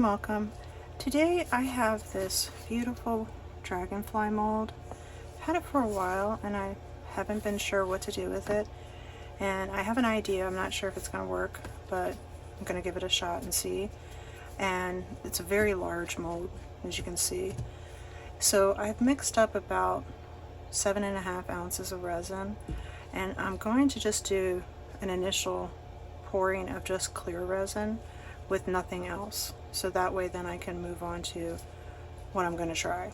and welcome. Today I have this beautiful dragonfly mold. I've had it for a while and I haven't been sure what to do with it. And I have an idea, I'm not sure if it's going to work, but I'm going to give it a shot and see. And it's a very large mold, as you can see. So I've mixed up about 7.5 ounces of resin, and I'm going to just do an initial pouring of just clear resin with nothing else, so that way then I can move on to what I'm going to try.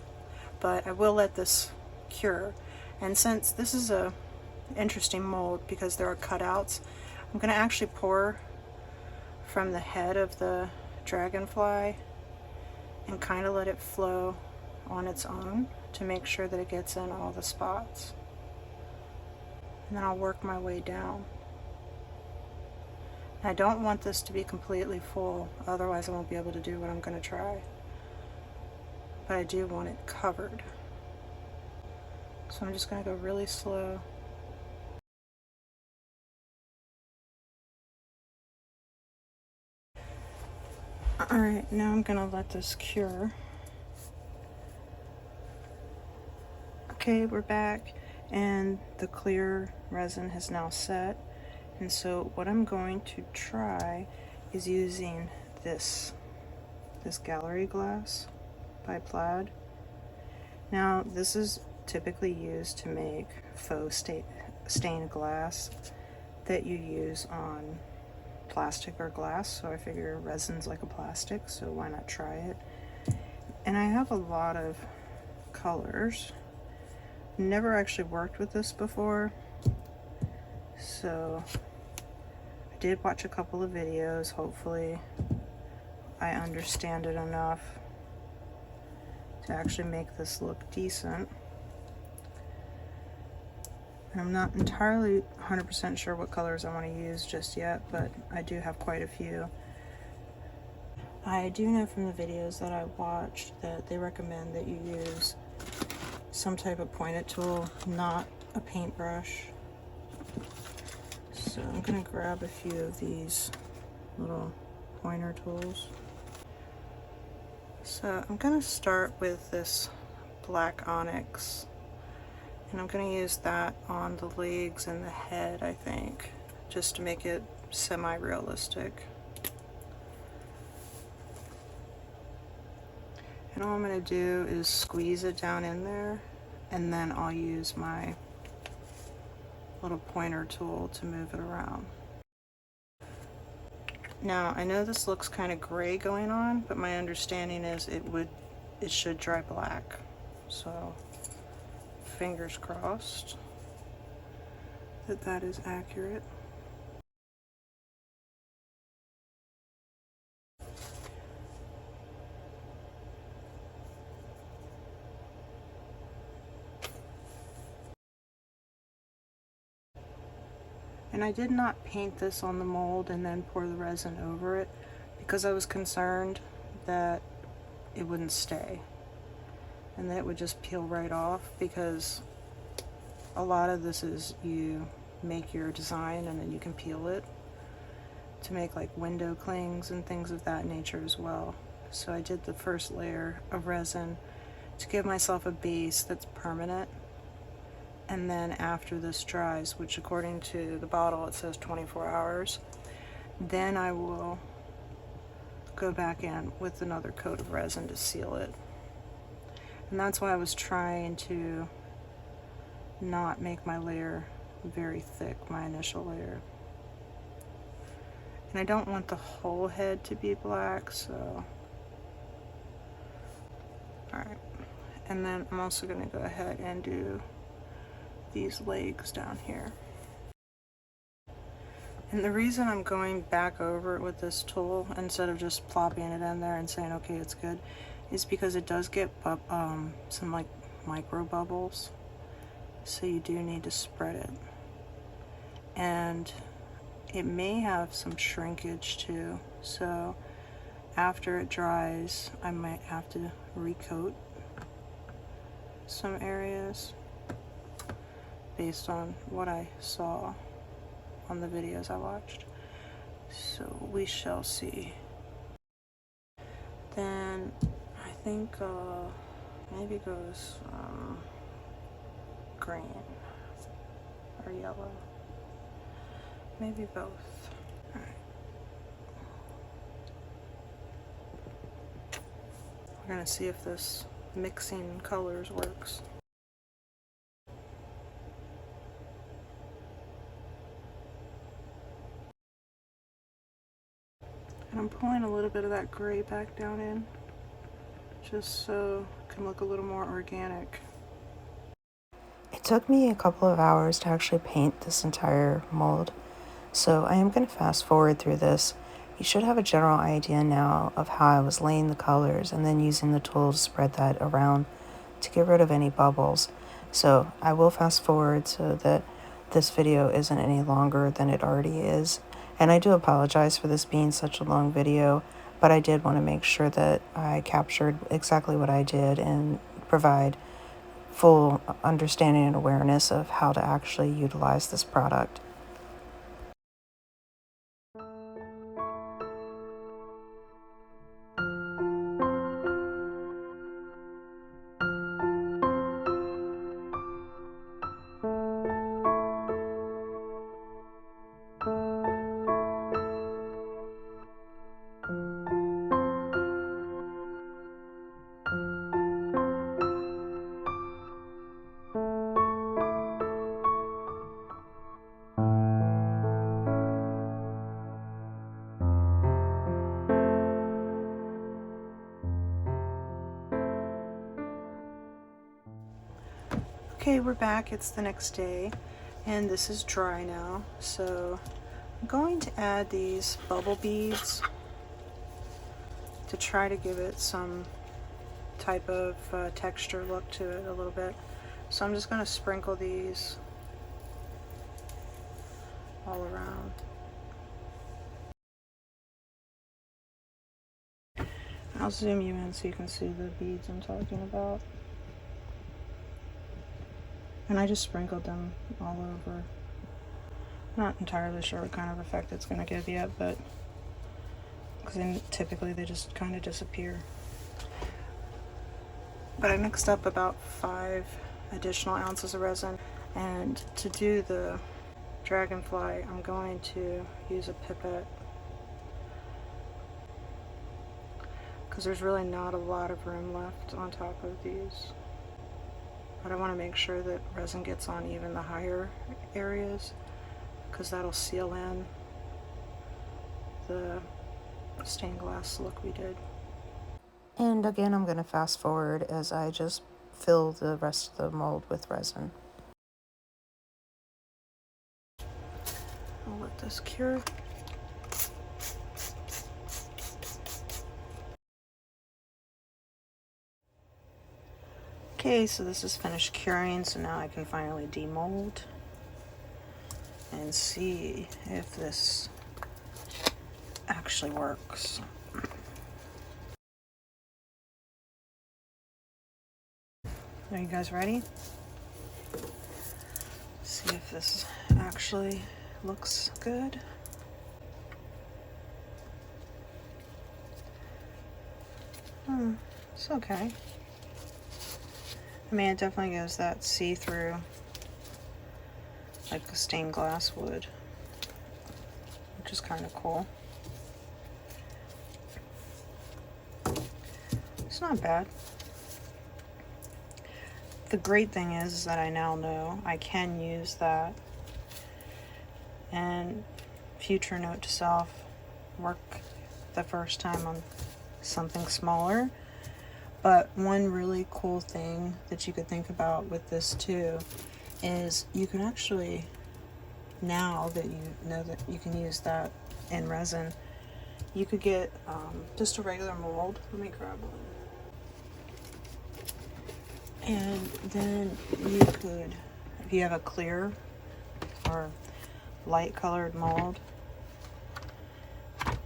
But I will let this cure, and since this is a interesting mold because there are cutouts, I'm going to actually pour from the head of the dragonfly and kind of let it flow on its own to make sure that it gets in all the spots, and then I'll work my way down. I don't want this to be completely full, otherwise I won't be able to do what I'm going to try. But I do want it covered. So I'm just going to go really slow. Alright, now I'm going to let this cure. Okay, we're back, and the clear resin has now set. And so what I'm going to try is using this gallery glass by Plaid. Now this is typically used to make faux stained glass that you use on plastic or glass, so I figure resin's like a plastic, so why not try it. And I have a lot of colors. Never actually worked with this before, so I did watch a couple of videos. Hopefully I understand it enough to actually make this look decent. And I'm not entirely 100% sure what colors I want to use just yet, but I do have quite a few. I do know from the videos that I watched that they recommend that you use some type of pointed tool, not a paintbrush. So I'm going to grab a few of these little pointer tools. So I'm going to start with this black onyx, and I'm going to use that on the legs and the head, I think, just to make it semi-realistic. And all I'm going to do is squeeze it down in there, and then I'll use my little pointer tool to move it around. Now I know this looks kind of gray going on, but my understanding is it should dry black. So fingers crossed that that is accurate. And I did not paint this on the mold and then pour the resin over it because I was concerned that it wouldn't stay and that it would just peel right off, because a lot of this is you make your design and then you can peel it to make like window clings and things of that nature as well. So I did the first layer of resin to give myself a base that's permanent. And then after this dries, which according to the bottle it says 24 hours, then I will go back in with another coat of resin to seal it. And that's why I was trying to not make my layer very thick, my initial layer. And I don't want the whole head to be black, so. Alright, and then I'm also going to go ahead and do these legs down here. And the reason I'm going back over it with this tool instead of just plopping it in there and saying okay it's good is because it does get some like micro bubbles, so you do need to spread it, and it may have some shrinkage too, so after it dries I might have to recoat some areas based on what I saw on the videos I watched. So we shall see. Then I think maybe goes green or yellow. Maybe both. All right. We're gonna see if this mixing colors works. And I'm pulling a little bit of that gray back down in, just so it can look a little more organic. It took me a couple of hours to actually paint this entire mold, so I am going to fast forward through this. You should have a general idea now of how I was laying the colors and then using the tool to spread that around to get rid of any bubbles. So I will fast forward so that this video isn't any longer than it already is. And I do apologize for this being such a long video, but I did want to make sure that I captured exactly what I did and provide full understanding and awareness of how to actually utilize this product. Okay, we're back. It's the next day, and this is dry now. So I'm going to add these bubble beads to try to give it some type of texture look to it a little bit. So I'm just going to sprinkle these all around. I'll zoom you in so you can see the beads I'm talking about. And I just sprinkled them all over. Not entirely sure what kind of effect it's going to give yet, but because typically they just kind of disappear. But I mixed up about 5 additional ounces of resin, and to do the dragonfly I'm going to use a pipette because there's really not a lot of room left on top of these. But I want to make sure that resin gets on even the higher areas because that'll seal in the stained glass look we did. And again, I'm going to fast forward as I just fill the rest of the mold with resin. I'll let this cure. Okay, so this is finished curing, so now I can finally demold and see if this actually works. Are you guys ready? See if this actually looks good. It's okay. I mean, it definitely gives that see-through, like a stained glass would, which is kind of cool. It's not bad. The great thing is that I now know I can use that, and future note to self, work the first time on something smaller. But one really cool thing that you could think about with this too is you can actually, now that you know that you can use that in resin, you could get just a regular mold. Let me grab one. And then you could, if you have a clear or light colored mold,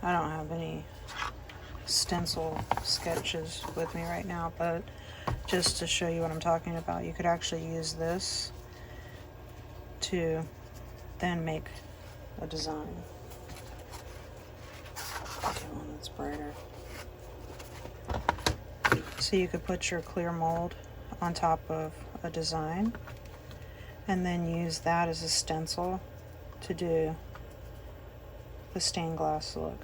I don't have any stencil sketches with me right now, but just to show you what I'm talking about, you could actually use this to then make a design. Okay, one that's brighter. So you could put your clear mold on top of a design and then use that as a stencil to do the stained glass look.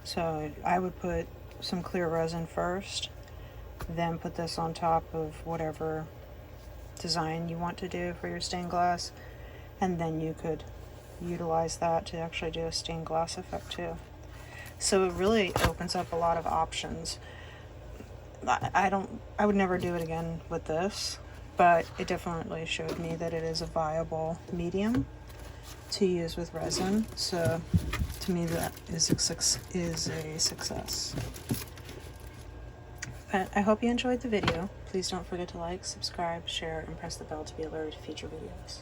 So I would put some clear resin first, then put this on top of whatever design you want to do for your stained glass, and then you could utilize that to actually do a stained glass effect too. So it really opens up a lot of options. I would never do it again with this, but it definitely showed me that it is a viable medium to use with resin. So to me that is a success. But I hope you enjoyed the video. Please don't forget to like, subscribe, share, and press the bell to be alerted to future videos.